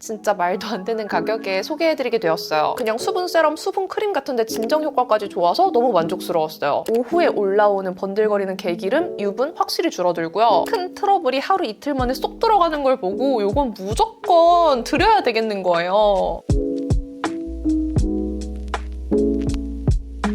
진짜 말도 안 되는 가격에 소개해드리게 되었어요. 그냥 수분 세럼, 수분 크림 같은데 진정 효과까지 좋아서 너무 만족스러웠어요. 오후에 올라오는 번들거리는 개기름, 유분 확실히 줄어들고요. 큰 트러블이 하루 이틀 만에 쏙 들어가는 걸 보고 이건 무조건 드려야 되겠는 거예요.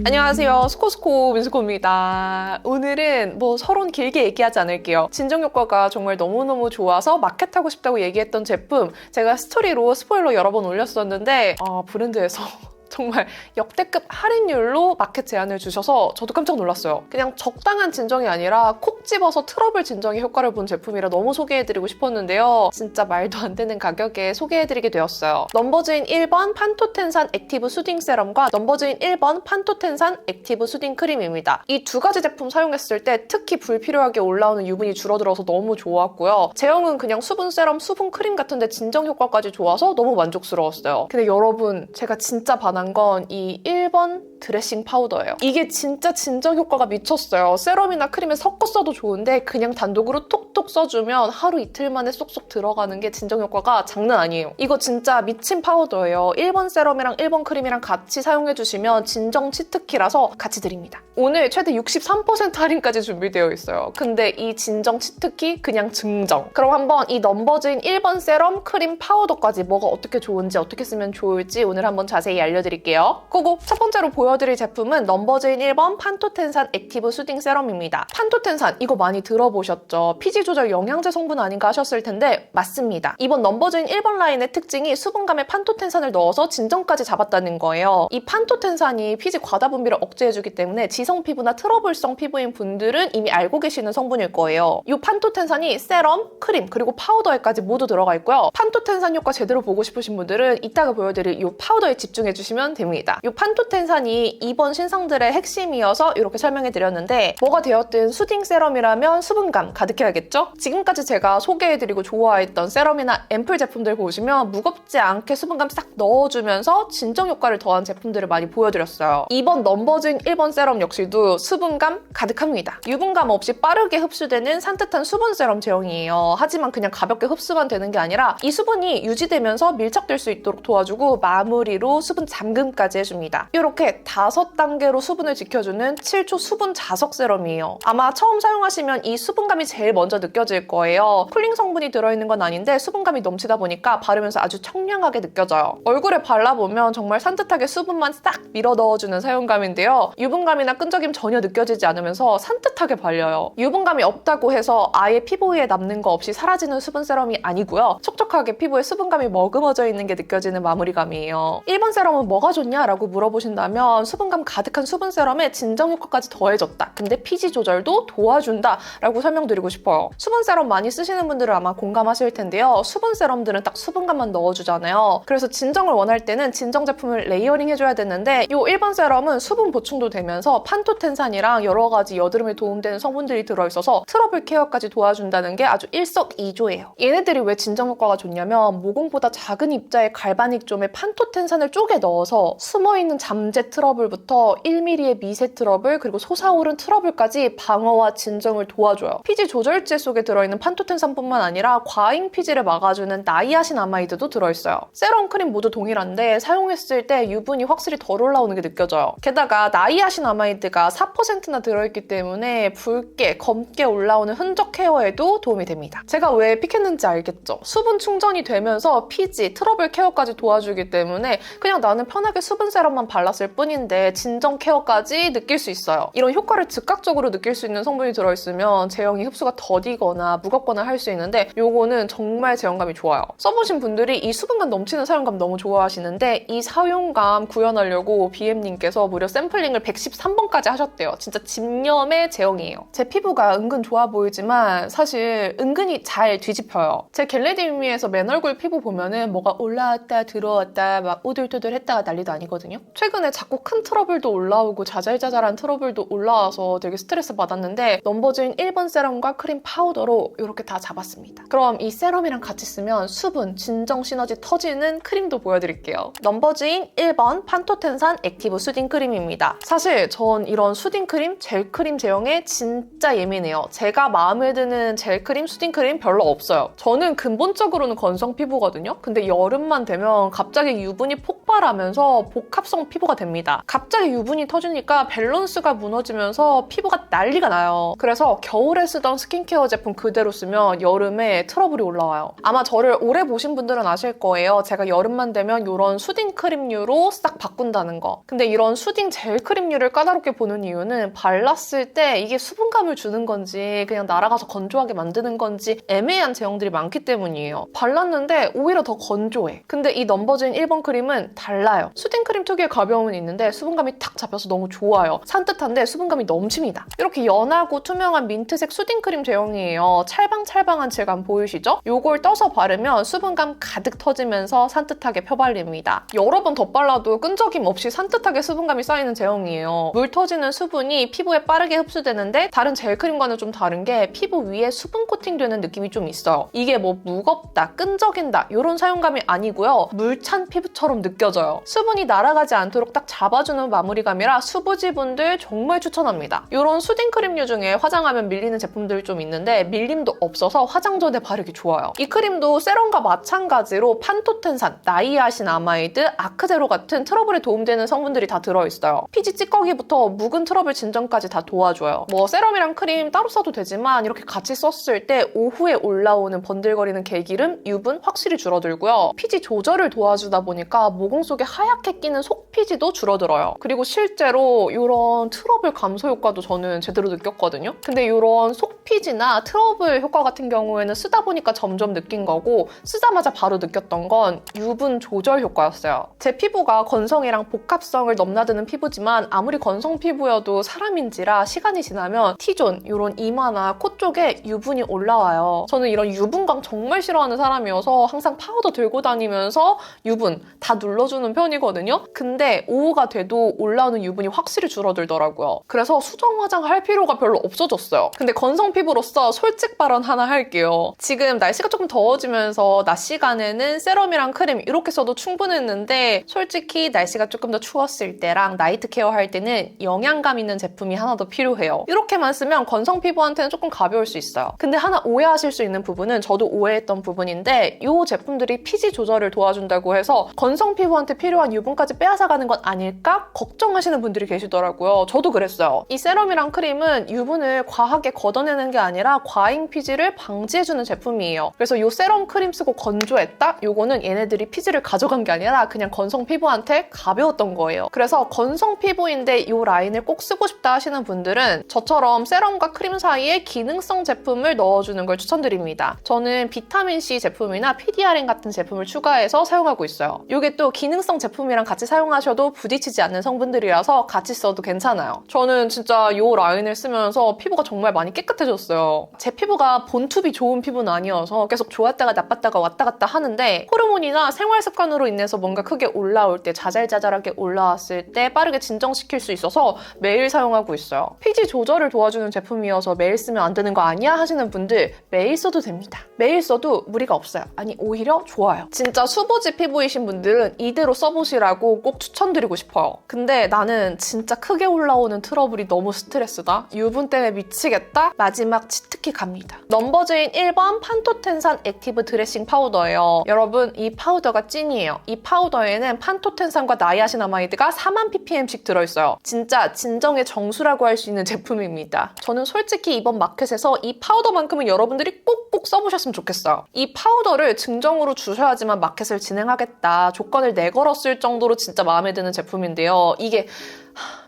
안녕하세요. 스코스코 민스코입니다. 오늘은 서론 길게 얘기하지 않을게요. 진정 효과가 정말 너무너무 좋아서 마켓하고 싶다고 얘기했던 제품, 제가 스토리로 스포일러 여러 번 올렸었는데 브랜드에서 정말 역대급 할인율로 마켓 제안을 주셔서 저도 깜짝 놀랐어요. 그냥 적당한 진정이 아니라 콕 집어서 트러블 진정의 효과를 본 제품이라 너무 소개해드리고 싶었는데요. 진짜 말도 안 되는 가격에 소개해드리게 되었어요. 넘버즈인 1번 판토텐산 액티브 수딩 세럼과 넘버즈인 1번 판토텐산 액티브 수딩 크림입니다. 이 두 가지 제품 사용했을 때 특히 불필요하게 올라오는 유분이 줄어들어서 너무 좋았고요. 제형은 그냥 수분 세럼, 수분 크림 같은데 진정 효과까지 좋아서 너무 만족스러웠어요. 근데 여러분, 제가 진짜 반한 건 이 1번 드레싱 파우더예요. 이게 진짜 진정 효과가 미쳤어요. 세럼이나 크림에 섞어 써도 좋은데 그냥 단독으로 톡톡 써주면 하루 이틀 만에 쏙쏙 들어가는 게 진정 효과가 장난 아니에요. 이거 진짜 미친 파우더예요. 1번 세럼이랑 1번 크림이랑 같이 사용해주시면 진정 치트키라서 같이 드립니다. 오늘 최대 63% 할인까지 준비되어 있어요. 근데 이 진정 치트키 그냥 증정. 그럼 한번 이 넘버즈인 1번 세럼, 크림, 파우더까지 뭐가 어떻게 좋은지 어떻게 쓰면 좋을지 오늘 한번 자세히 알려드릴게요. 고고! 첫 번째로 보여드릴 제품은 넘버즈인 1번 판토텐산 액티브 수딩 세럼입니다. 판토텐산 이거 많이 들어보셨죠? 피지 조절 영양제 성분 아닌가 하셨을 텐데 맞습니다. 이번 넘버즈인 1번 라인의 특징이 수분감에 판토텐산을 넣어서 진정까지 잡았다는 거예요. 이 판토텐산이 피지 과다 분비를 억제해주기 때문에 지성 피부나 트러블성 피부인 분들은 이미 알고 계시는 성분일 거예요. 이 판토텐산이 세럼, 크림, 그리고 파우더에까지 모두 들어가 있고요. 판토텐산 효과 제대로 보고 싶으신 분들은 이따가 보여드릴 이 파우더에 집중해주시면 됩니다. 이 판토텐산이 이번 신상들의 핵심이어서 이렇게 설명해드렸는데 뭐가 되었든 수딩 세럼이라면 수분감 가득해야겠죠? 지금까지 제가 소개해드리고 좋아했던 세럼이나 앰플 제품들 보시면 무겁지 않게 수분감 싹 넣어주면서 진정 효과를 더한 제품들을 많이 보여드렸어요. 이번 넘버즈인 1번 세럼 역시도 수분감 가득합니다. 유분감 없이 빠르게 흡수되는 산뜻한 수분 세럼 제형이에요. 하지만 그냥 가볍게 흡수만 되는 게 아니라 이 수분이 유지되면서 밀착될 수 있도록 도와주고 마무리로 수분 잠금까지 해줍니다. 이렇게 5단계로 수분을 지켜주는 7초 수분 자석 세럼이에요. 아마 처음 사용하시면 이 수분감이 제일 먼저 느껴질 거예요. 쿨링 성분이 들어있는 건 아닌데 수분감이 넘치다 보니까 바르면서 아주 청량하게 느껴져요. 얼굴에 발라보면 정말 산뜻하게 수분만 싹 밀어 넣어주는 사용감인데요. 유분감이나 끈적임 전혀 느껴지지 않으면서 산뜻하게 발려요. 유분감이 없다고 해서 아예 피부 위에 남는 거 없이 사라지는 수분 세럼이 아니고요. 촉촉하게 피부에 수분감이 머금어져 있는 게 느껴지는 마무리감이에요. 1번 세럼은 뭐가 좋냐라고 물어보신다면 수분감 가득한 수분 세럼에 진정 효과까지 더해졌다. 근데 피지 조절도 도와준다 라고 설명드리고 싶어요. 수분 세럼 많이 쓰시는 분들은 아마 공감하실 텐데요. 수분 세럼들은 딱 수분감만 넣어주잖아요. 그래서 진정을 원할 때는 진정 제품을 레이어링 해줘야 되는데 이 1번 세럼은 수분 보충도 되면서 판토텐산이랑 여러 가지 여드름에 도움되는 성분들이 들어있어서 트러블 케어까지 도와준다는 게 아주 일석이조예요. 얘네들이 왜 진정 효과가 좋냐면 모공보다 작은 입자의 갈바닉 좀에 판토텐산을 쪼개 넣어서 숨어있는 잠재 트러블부터 1mm의 미세 트러블 그리고 솟아오른 트러블까지 방어와 진정을 도와줘요. 피지 조절제 속에 들어있는 판토텐산뿐만 아니라 과잉 피지를 막아주는 나이아신아마이드도 들어있어요. 세럼, 크림 모두 동일한데 사용했을 때 유분이 확실히 덜 올라오는 게 느껴져요. 게다가 나이아신아마이드가 4%나 들어있기 때문에 붉게, 검게 올라오는 흔적 케어에도 도움이 됩니다. 제가 왜 픽했는지 알겠죠? 수분 충전이 되면서 피지, 트러블 케어까지 도와주기 때문에 그냥 나는 편하게 수분 세럼만 발랐을 뿐인데 진정 케어까지 느낄 수 있어요. 이런 효과를 즉각적으로 느낄 수 있는 성분이 들어있으면 제형이 흡수가 더디거나 무겁거나 할 수 있는데 요거는 정말 제형감이 좋아요. 써보신 분들이 이 수분감 넘치는 사용감 너무 좋아하시는데 이 사용감 구현하려고 BM님께서 무려 샘플링을 113번까지 하셨대요. 진짜 집념의 제형이에요. 제 피부가 은근 좋아 보이지만 사실 은근히 잘 뒤집혀요. 제 겟레디미에서 맨 얼굴 피부 보면은 뭐가 올라왔다 들어왔다 막 오돌토돌 했다가 난리도 아니거든요. 최근에 자꾸 큰 트러블도 올라오고 자잘자잘한 트러블도 올라와서 되게 스트레스 받았는데 넘버즈인 1번 세럼과 크림 파우더로 이렇게 다 잡았습니다. 그럼 이 세럼이랑 같이 쓰면 수분, 진정 시너지 터지는 크림도 보여드릴게요. 넘버즈인 1번 판토텐산 액티브 수딩 크림입니다. 사실 전 이런 수딩 크림, 젤 크림 제형에 진짜 예민해요. 제가 마음에 드는 젤 크림, 수딩 크림 별로 없어요. 저는 근본적으로는 건성 피부거든요. 근데 여름만 되면 갑자기 유분이 폭발하면서 복합성 피부가 됩니다. 갑자기 유분이 터지니까 밸런스가 무너지면서 피부가 난리가 나요. 그래서 겨울에 쓰던 스킨케어 제품 그대로 쓰면 여름에 트러블이 올라와요. 아마 저를 오래 보신 분들은 아실 거예요. 제가 여름만 되면 이런 수딩 크림류로 싹 바꾼다는 거. 근데 이런 수딩 젤 크림류를 까다롭게 보는 이유는 발랐을 때 이게 수분감을 주는 건지 그냥 날아가서 건조하게 만드는 건지 애매한 제형들이 많기 때문이에요. 발랐는데 오히려 더 건조해. 근데 이 넘버즈인 1번 크림은 달라요. 수딩 크림 특유의 가벼움은 있는데 수분감이 탁 잡혀서 너무 좋아요. 산뜻한데 수분감이 넘칩니다. 이렇게 연하고 투명한 민트색 수딩 크림 제형이에요. 찰방찰방한 질감 보이시죠? 요걸 떠서 바르면 수분감 가득 터지면서 산뜻하게 펴발립니다. 여러 번 덧발라도 끈적임 없이 산뜻하게 수분감이 쌓이는 제형이에요. 물 터지는 수분이 피부에 빠르게 흡수되는데 다른 젤 크림과는 좀 다른 게 피부 위에 수분 코팅되는 느낌이 좀 있어요. 이게 뭐 무겁다, 끈적인다 이런 사용감이 아니고요. 물찬 피부처럼 느껴져요. 수분이 날아가지 않도록 딱 잡아주는 마무리감이라 수부지분들 정말 추천합니다. 이런 수딩 크림류 중에 화장하면 밀리는 제품들이 좀 있는데 밀림도 없어서 화장 전에 바르기 좋아요. 이 크림도 세럼과 마찬가지로 판토텐산, 나이아신아마이드, 아크제로 같은 트러블에 도움되는 성분들이 다 들어있어요. 피지 찌꺼기부터 묵은 트러블 진정까지 다 도와줘요. 뭐 세럼이랑 크림 따로 써도 되지만 이렇게 같이 썼을 때 오후에 올라오는 번들거리는 개기름, 유분 확실히 줄어들고요. 피지 조절을 도와주다 보니까 모공 속에 하얗게 끼는 속피지도 줄어들어요. 그리고 실제로 이런 트러블 감소 효과도 저는 제대로 느꼈거든요. 근데 이런 속피지나 트러블 효과 같은 경우에는 쓰다 보니까 점점 느낀 거고 쓰자마자 바로 느꼈던 건 유분 조절 효과였어요. 제 피부가 건성이랑 복합성을 넘나드는 피부지만 아무리 건성 피부여도 사람인지라 시간이 지나면 T존, 이런 이마나 코 쪽에 유분이 올라와요. 저는 이런 유분광 정말 싫어하는 사람이어서 항상 파우더 들고 다니면서 유분 다 눌러주는 편이거든요. 근데 오후가 돼도 올라오는 유분이 확실히 줄어들더라고요. 그래서 수정 화장할 필요가 별로 없어졌어요. 근데 건성 피부로서 솔직 발언 하나 할게요. 지금 날씨가 조금 더워지면서 낮 시간에는 세럼이랑 크림 이렇게 써도 충분했는데 솔직히 날씨가 조금 더 추웠을 때랑 나이트 케어 할 때는 영양감 있는 제품이 하나 더 필요해요. 이렇게만 쓰면 건성 피부한테는 조금 가벼울 수 있어요. 근데 하나 오해하실 수 있는 부분은 저도 오해했던 부분인데 이 제품들이 피지 조절을 도와준다고 해서 건성 피부한테 필요한 유분까지 빼앗아가는 건 아닐까 걱정하시는 분들이 계시더라고요. 저도 그랬어요. 이 세럼이랑 크림은 유분을 과하게 걷어내는 게 아니라 과잉 피지를 방지해주는 제품이에요. 그래서 이 세럼 크림 쓰고 건조했다? 요거는 얘네들이 피지를 가져간 게 아니라 그냥 건성 피부한테 가벼웠던 거예요. 그래서 건성 피부인데 이 라인을 꼭 쓰고 싶다 하시는 분들은 저처럼 세럼과 크림 사이에 기능성 제품을 넣어주는 걸 추천드립니다. 저는 비타민C 제품이나 PDRN 같은 제품을 추가해서 사용하고 있어요. 이게 또 기능성 제품이랑 같이 사용하셔도 부딪히지 않는 성분들이라서 같이 써도 괜찮아요. 저는 진짜 이 라인을 쓰면서 피부가 정말 많이 깨끗해졌어요. 제 피부가 본투비 좋은 피부는 아니어서 계속 좋았다가 나빴다가 왔다 갔다 하는데 호르몬이나 생활 습관으로 인해서 뭔가 크게 올라올 때 자잘자잘하게 올라왔을 때 빠르게 진정시킬 수 있어서 매일 사용하고 있어요. 피지 조절을 도와주는 제품이어서 매일 쓰면 안 되는 거 아니야 하시는 분들 매일 써도 됩니다. 매일 써도 무리가 없어요. 아니 오히려 좋아요. 진짜 수부지 피부이신 분들은 이대로 써보시라고 꼭 추천드리고 싶어요. 근데 나는 진짜 크게 올라오는 트러블이 너무 스트레스다. 유분 때문에 미치겠다. 마지막 치트키 갑니다. 넘버즈인 1번 판토텐산 액티브 드레싱 파우더예요. 여러분 이 파우더가 찐이에요. 이 파우더에는 판토텐산과 나이아신아마이드가 4만 ppm씩 들어있어요. 진짜 진정의 정수라고 할 수 있는 제품입니다. 저는 솔직히 이번 마켓에서 이 파우더만큼은 여러분들이 꼭꼭 써보셨으면 좋겠어요. 이 파우더를 증정으로 주셔야지만 마켓을 진행하겠다 조건을 내걸었을 정도로 진짜 마음에 드는 제품인데요. 이게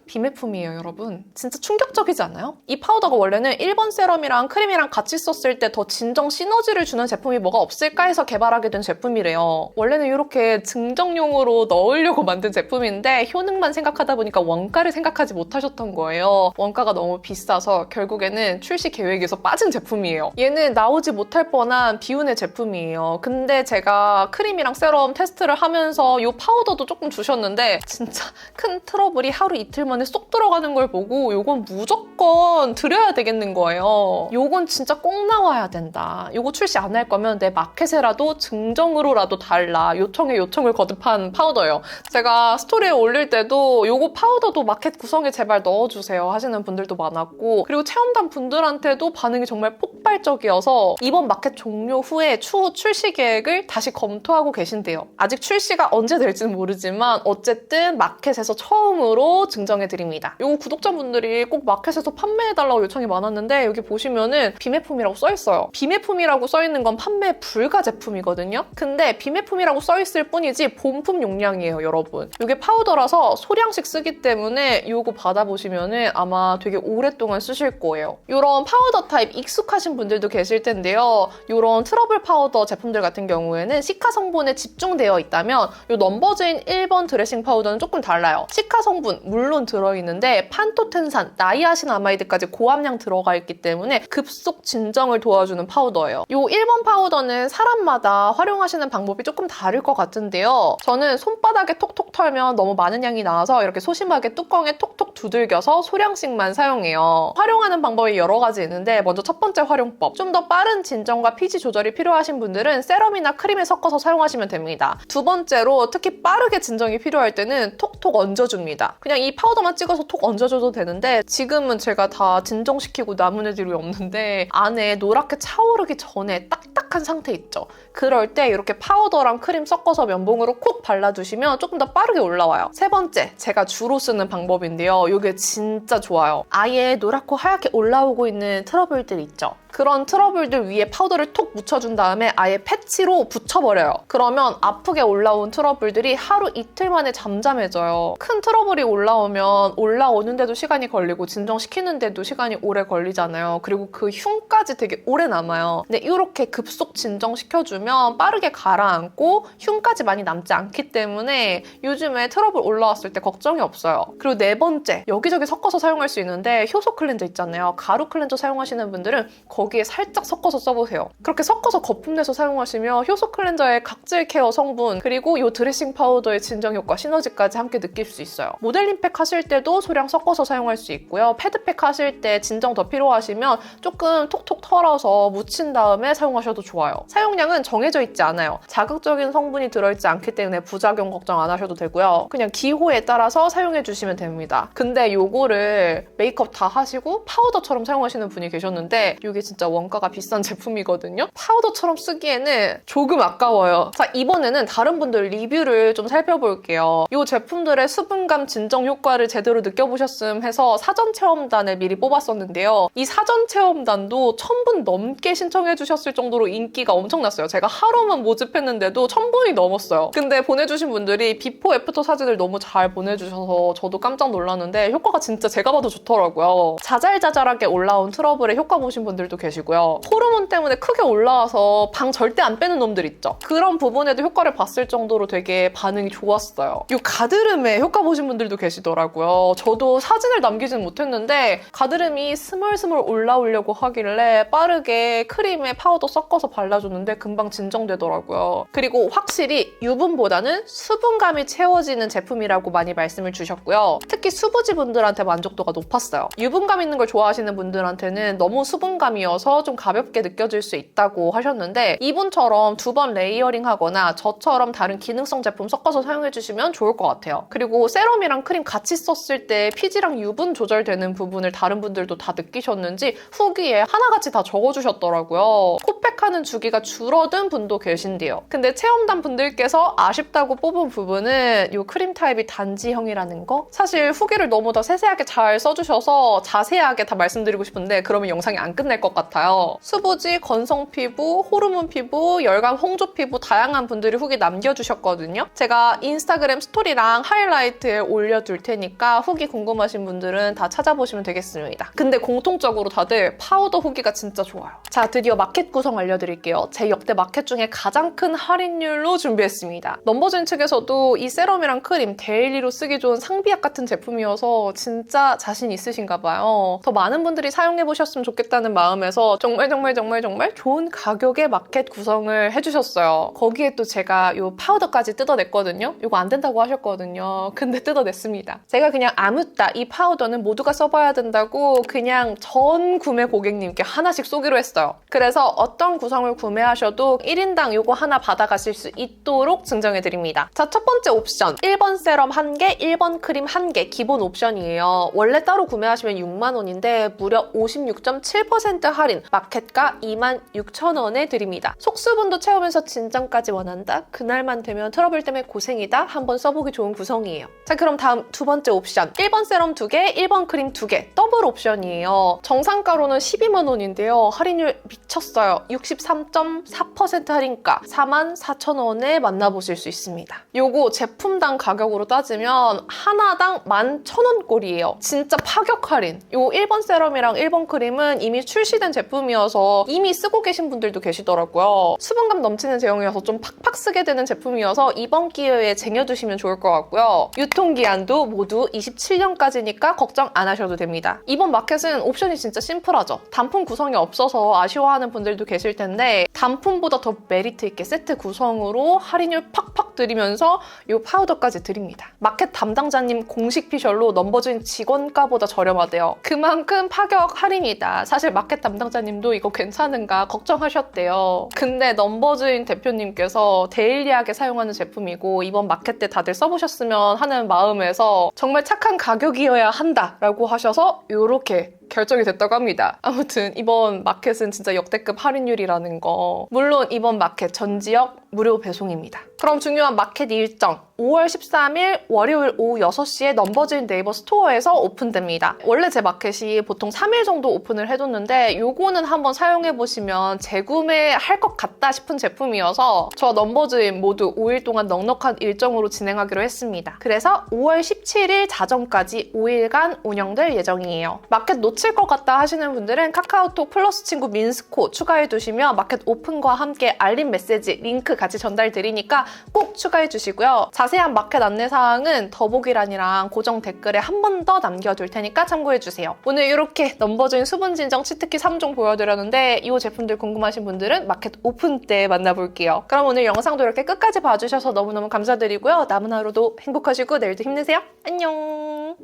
비매품이에요, 여러분. 진짜 충격적이지 않아요? 이 파우더가 원래는 1번 세럼이랑 크림이랑 같이 썼을 때 더 진정 시너지를 주는 제품이 뭐가 없을까 해서 개발하게 된 제품이래요. 원래는 이렇게 증정용으로 넣으려고 만든 제품인데 효능만 생각하다 보니까 원가를 생각하지 못하셨던 거예요. 원가가 너무 비싸서 결국에는 출시 계획에서 빠진 제품이에요. 얘는 나오지 못할 뻔한 비운의 제품이에요. 근데 제가 크림이랑 세럼 테스트를 하면서 이 파우더도 조금 주셨는데 진짜 큰 트러블이 하루 이틀 만에 쏙 들어가는 걸 보고 요건 무조건 드려야 되겠는 거예요. 요건 진짜 꼭 나와야 된다. 요거 출시 안 할 거면 내 마켓에라도 증정으로라도 달라. 요청을 거듭한 파우더예요. 제가 스토리에 올릴 때도 요거 파우더도 마켓 구성에 제발 넣어주세요 하시는 분들도 많았고, 그리고 체험단 분들한테도 반응이 정말 폭발적이어서 이번 마켓 종료 후에 추후 출시 계획을 다시 검토하고 계신대요. 아직 출시가 언제 될지는 모르지만 어쨌든 마켓에서 처음으로 증정해드립니다. 요거 구독자분들이 꼭 마켓에서 판매해달라고 요청이 많았는데 여기 보시면은 비매품이라고 써있어요. 비매품이라고 써있는 건 판매 불가 제품이거든요. 근데 비매품이라고 써있을 뿐이지 본품 용량이에요, 여러분. 이게 파우더라서 소량씩 쓰기 때문에 이거 받아보시면은 아마 되게 오랫동안 쓰실 거예요. 이런 파우더 타입 익숙하신 분들도 계실 텐데요. 이런 트러블 파우더 제품들 같은 경우에는 시카 성분에 집중되어 있다면 이 넘버즈인 1번 드레싱 파우더는 조금 달라요. 시카 성분 물론 들어있는데 판토텐산, 나이아신아마이드까지 고함량 들어가 있기 때문에 급속 진정을 도와주는 파우더예요. 이 1번 파우더는 사람마다 활용하시는 방법이 조금 다를 것 같은데요. 저는 손바닥에 톡톡 털면 너무 많은 양이 나와서 이렇게 소심하게 뚜껑에 톡톡 두들겨서 소량씩만 사용해요. 활용하는 방법이 여러 가지 있는데 먼저 첫 번째 활용법. 좀 더 빠른 진정과 pH 조절이 필요하신 분들은 세럼이나 크림에 섞어서 사용하시면 됩니다. 두 번째로 특히 빠르게 진정이 필요할 때는 톡톡 얹어줍니다. 그냥 이 파우더만 찍어서 톡 얹어줘도 되는데 지금은 제가 다 진정시키고 남은 애들이 없는데 안에 노랗게 차오르기 전에 딱딱한 상태 있죠. 그럴 때 이렇게 파우더랑 크림 섞어서 면봉으로 콕 발라두시면 조금 더 빠르게 올라와요. 세 번째, 제가 주로 쓰는 방법인데요. 이게 진짜 좋아요. 아예 노랗고 하얗게 올라오고 있는 트러블들 있죠. 그런 트러블들 위에 파우더를 톡 묻혀준 다음에 아예 패치로 붙여버려요. 그러면 아프게 올라온 트러블들이 하루 이틀 만에 잠잠해져요. 큰 트러블이 올라오면 올라오는데도 시간이 걸리고 진정시키는데도 시간이 오래 걸리잖아요. 그리고 그 흉까지 되게 오래 남아요. 근데 이렇게 급속 진정시켜주면 빠르게 가라앉고 흉까지 많이 남지 않기 때문에 요즘에 트러블 올라왔을 때 걱정이 없어요. 그리고 네 번째, 여기저기 섞어서 사용할 수 있는데 효소 클렌저 있잖아요. 가루 클렌저 사용하시는 분들은 거기에 살짝 섞어서 써보세요. 그렇게 섞어서 거품 내서 사용하시면 효소 클렌저의 각질 케어 성분 그리고 이 드레싱 파우더의 진정 효과, 시너지까지 함께 느낄 수 있어요. 모델링 팩 하실 때도 소량 섞어서 사용할 수 있고요. 패드팩 하실 때 진정 더 필요하시면 조금 톡톡 털어서 묻힌 다음에 사용하셔도 좋아요. 사용량은 정해져 있지 않아요. 자극적인 성분이 들어있지 않기 때문에 부작용 걱정 안 하셔도 되고요. 그냥 기호에 따라서 사용해 주시면 됩니다. 근데 요거를 메이크업 다 하시고 파우더처럼 사용하시는 분이 계셨는데 이게 진짜 원가가 비싼 제품이거든요. 파우더처럼 쓰기에는 조금 아까워요. 자, 이번에는 다른 분들 리뷰를 좀 살펴볼게요. 이 제품들의 수분감 진정 효과를 제대로 느껴보셨음 해서 사전 체험단을 미리 뽑았었는데요. 이 사전 체험단도 1000분 넘게 신청해 주셨을 정도로 인기가 엄청났어요. 제가 하루만 모집했는데도 1000분이 넘었어요. 근데 보내주신 분들이 비포 애프터 사진을 너무 잘 보내주셔서 저도 깜짝 놀랐는데 효과가 진짜 제가 봐도 좋더라고요. 자잘자잘하게 올라온 트러블에 효과 보신 분들도 계시고요. 호르몬 때문에 크게 올라와서 방 절대 안 빼는 놈들 있죠. 그런 부분에도 효과를 봤을 정도로 되게 반응이 좋았어요. 이 가드름에 효과 보신 분들도 계시더라고요. 저도 사진을 남기진 못했는데 가드름이 스멀스멀 올라오려고 하길래 빠르게 크림에 파우더 섞어서 발라줬는데 금방 진정되더라고요. 그리고 확실히 유분보다는 수분감이 채워지는 제품이라고 많이 말씀을 주셨고요. 특히 수부지 분들한테 만족도가 높았어요. 유분감 있는 걸 좋아하시는 분들한테는 너무 수분감이어서 좀 가볍게 느껴질 수 있다고 하셨는데 이분처럼 2번 레이어링 하거나 저처럼 다른 기능성 제품 섞어서 사용해주시면 좋을 것 같아요. 그리고 세럼이랑 크림 같이 썼을 때 피지랑 유분 조절되는 부분을 다른 분들도 다 느끼셨는지 후기에 하나같이 다 적어주셨더라고요. 코팩하는 주기가 줄어든 분도 계신데요. 근데 체험단 분들께서 아쉽다고 뽑은 부분은 이 크림 타입이 단지형이라는 거? 사실 후기를 너무 더 세세하게 잘 써주셔서 자세하게 다 말씀드리고 싶은데 그러면 영상이 안 끝날 것 같아요. 수부지, 건성 피부, 호르몬 피부, 열감 홍조 피부 다양한 분들이 후기 남겨주셨거든요. 제가 인스타그램 스토리랑 하이라이트에 올려둘 테니까 후기 궁금하신 분들은 다 찾아보시면 되겠습니다. 근데 공통적으로 다들 파우더 후기가 진짜 좋아요. 자, 드디어 마켓 구성 알려드릴게요. 제 역대 마켓 중에 가장 큰 할인율로 준비했습니다. 넘버즈인 측에서도 이 세럼이랑 크림 데일리로 쓰기 좋은 상비약 같은 제품이어서 진짜 자신 있으신가 봐요. 더 많은 분들이 사용해보셨으면 좋겠다는 마음에서 정말 좋은 가격에 마켓 구성을 해주셨어요. 거기에 또 제가 이 파우더까지 뜯어냈거든요. 이거 안 된다고 하셨거든요. 근데 뜯어냈습니다. 제가 그냥 아무따 이 파우더는 모두가 써봐야 된다고 그냥 전 구매 고객님께 하나씩 쏘기로 했어요. 그래서 어떤 구성을 구매하셔도 1인당 이거 하나 받아가실 수 있도록 증정해드립니다. 자, 첫 번째 옵션 1번 세럼 1개, 1번 크림 1개 기본 옵션이에요. 원래 따로 구매하시면 6만 원인데 무려 56.7% 할인, 마켓가 26,000원에 드립니다. 속수분도 채우면서 진정까지 원한다? 그날만 되면 트러블 때문에 고생이다? 한번 써보기 좋은 구성이에요. 자, 그럼 다음 두 번째 옵션 1번 세럼 2개, 1번 크림 2개 더블 옵션이에요. 정상가로는 12만 원인데요. 할인율 미쳤어요. 63.4% 할인가 44,000원에 만나보실 수 있습니다. 요거 제품당 가격으로 따지면 하나당 11,000원꼴이에요. 진짜 파격 할인. 요 1번 세럼이랑 1번 크림은 이미 출시된 제품이어서 이미 쓰고 계신 분들도 계시더라고요. 수분감 넘치는 제형이어서 좀 팍팍 쓰게 되는 제품이어서 이번 기회에 쟁여두시면 좋을 것 같고요. 유통기한도 모두 27년까지니까 걱정 안 하셔도 됩니다. 이번 마켓은 옵션이 진짜 심플하죠. 단품 구성이 없어서 아쉬워하는 분들도 계실 텐데 단품보다 더 메리트 있게 세트 구성으로 할인율 팍팍 드리면서 이 파우더까지 드립니다. 마켓 담당자님 공식 피셜로 넘버즈인 직원가보다 저렴하대요. 그만큼 파격 할인이다. 사실 마켓 담당자님도 이거 괜찮은가 걱정하셨대요. 근데 넘버즈인 대표님께서 데일리하게 사용하는 제품이고 이번 마켓 때 다들 써보셨으면 하는 마음에서 정말 착한 가격이어야 한다라고 하셔서 이렇게 결정이 됐다고 합니다. 아무튼 이번 마켓은 진짜 역대급 할인율이라는 거. 물론 이번 마켓 전 지역 무료 배송입니다. 그럼 중요한 마켓 일정. 5월 13일 월요일 오후 6시에 넘버즈인 네이버 스토어에서 오픈됩니다. 원래 제 마켓이 보통 3일 정도 오픈을 해뒀는데 요거는 한번 사용해보시면 재구매할 것 같다 싶은 제품이어서 저 넘버즈인 모두 5일 동안 넉넉한 일정으로 진행하기로 했습니다. 그래서 5월 17일 자정까지 5일간 운영될 예정이에요. 마켓 놓칠 것 같다 하시는 분들은 카카오톡 플러스 친구 민스코 추가해두시면 마켓 오픈과 함께 알림 메시지 링크 같이 전달드리니까 꼭 추가해주시고요. 자세한 마켓 안내사항은 더보기란이랑 고정 댓글에 한 번 더 남겨둘 테니까 참고해주세요. 오늘 이렇게 넘버즈인 수분진정 치트키 3종 보여드렸는데 이 제품들 궁금하신 분들은 마켓 오픈 때 만나볼게요. 그럼 오늘 영상도 이렇게 끝까지 봐주셔서 너무너무 감사드리고요. 남은 하루도 행복하시고 내일도 힘내세요. 안녕!